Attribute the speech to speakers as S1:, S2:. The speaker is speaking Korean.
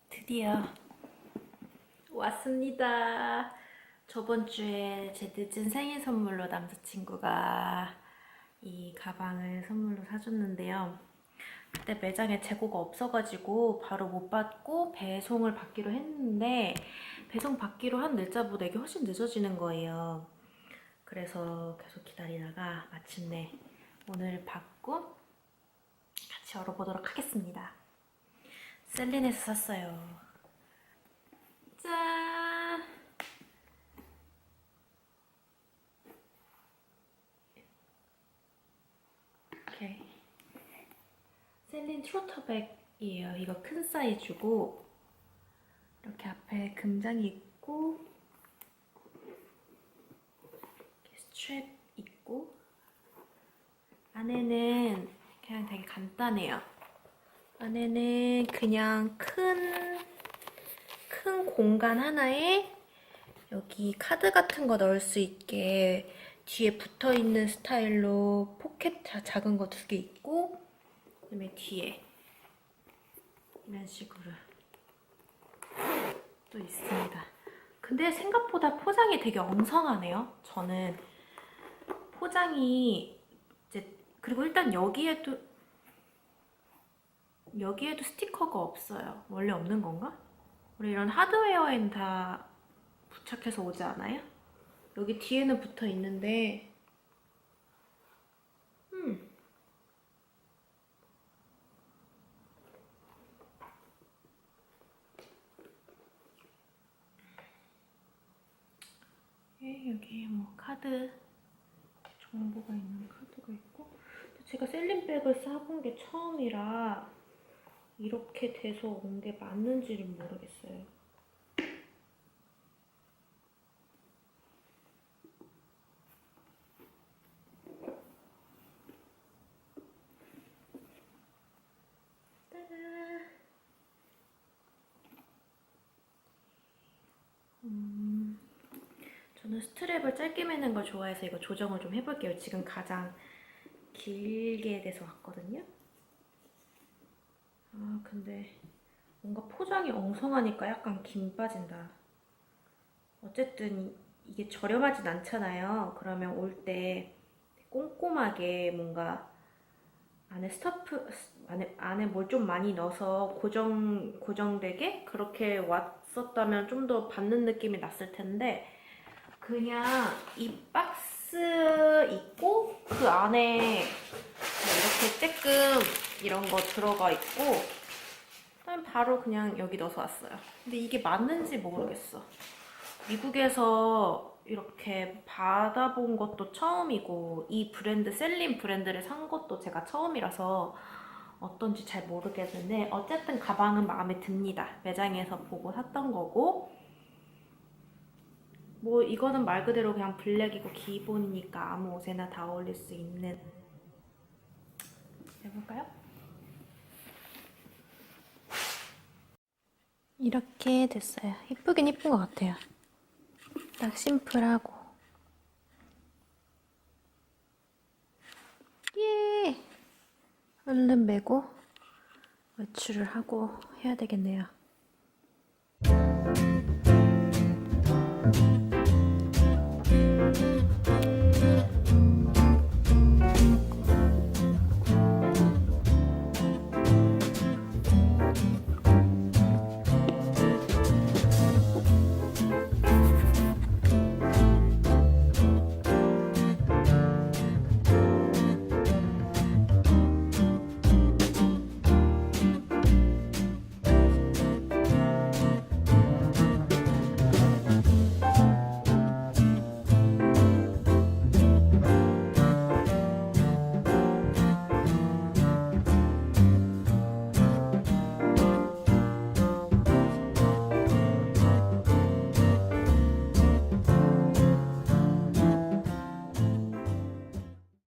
S1: 드디어 왔습니다. 저번 주에 제 늦은 생일 선물로 남자친구가 이 가방을 선물로 사줬는데요. 그때 매장에 재고가 없어가지고 바로 못 받고 배송을 받기로 했는데 배송 받기로 한 날짜보다 이게 훨씬 늦어지는 거예요. 그래서 계속 기다리다가 마침내 오늘 받고 같이 열어보도록 하겠습니다. 셀린에서 샀어요. 짠! 오케이. 셀린 트로터백이에요. 이거 큰 사이즈고 이렇게 앞에 금장이 있고 이렇게 스트랩 있고 안에는 그냥 되게 간단해요. 안에는 그냥 큰 공간 하나에 여기 카드 같은 거 넣을 수 있게 뒤에 붙어있는 스타일로 포켓 작은 거 2개 있고 그다음에 뒤에 이런 식으로 또 있습니다. 근데 생각보다 포장이 되게 엉성하네요. 저는 포장이 이제 그리고 일단 여기에도 스티커가 없어요. 원래 없는 건가? 원래 이런 하드웨어에는 다 부착해서 오지 않아요? 여기 뒤에는 붙어 있는데 여기 뭐 카드 정보가 있는 카드가 있고 제가 셀린백을 사본 게 처음이라 이렇게 돼서 온 게 맞는지를 모르겠어요. 따란! 저는 스트랩을 짧게 매는 걸 좋아해서 이거 조정을 좀 해볼게요. 지금 가장 길게 돼서 왔거든요. 아 근데 뭔가 포장이 엉성하니까 약간 김 빠진다. 어쨌든 이게 저렴하진 않잖아요. 그러면 올 때 꼼꼼하게 뭔가 안에 안에 뭘 좀 많이 넣어서 고정되게 그렇게 왔었다면 좀 더 받는 느낌이 났을 텐데 그냥 이 박스 있고 그 안에 이렇게 쬐끔 이런 거 들어가 있고 그다음에 바로 그냥 여기 넣어서 왔어요. 근데 이게 맞는지 모르겠어. 미국에서 이렇게 받아본 것도 처음이고 이 브랜드 셀린 브랜드를 산 것도 제가 처음이라서 어떤지 잘 모르겠는데 어쨌든 가방은 마음에 듭니다. 매장에서 보고 샀던 거고 뭐 이거는 말 그대로 그냥 블랙이고 기본이니까 아무 옷에나 다 어울릴 수 있는 해볼까요? 이렇게 됐어요. 이쁘긴 이쁜 것 같아요. 딱 심플하고 예! 얼른 메고 외출을 하고 해야 되겠네요.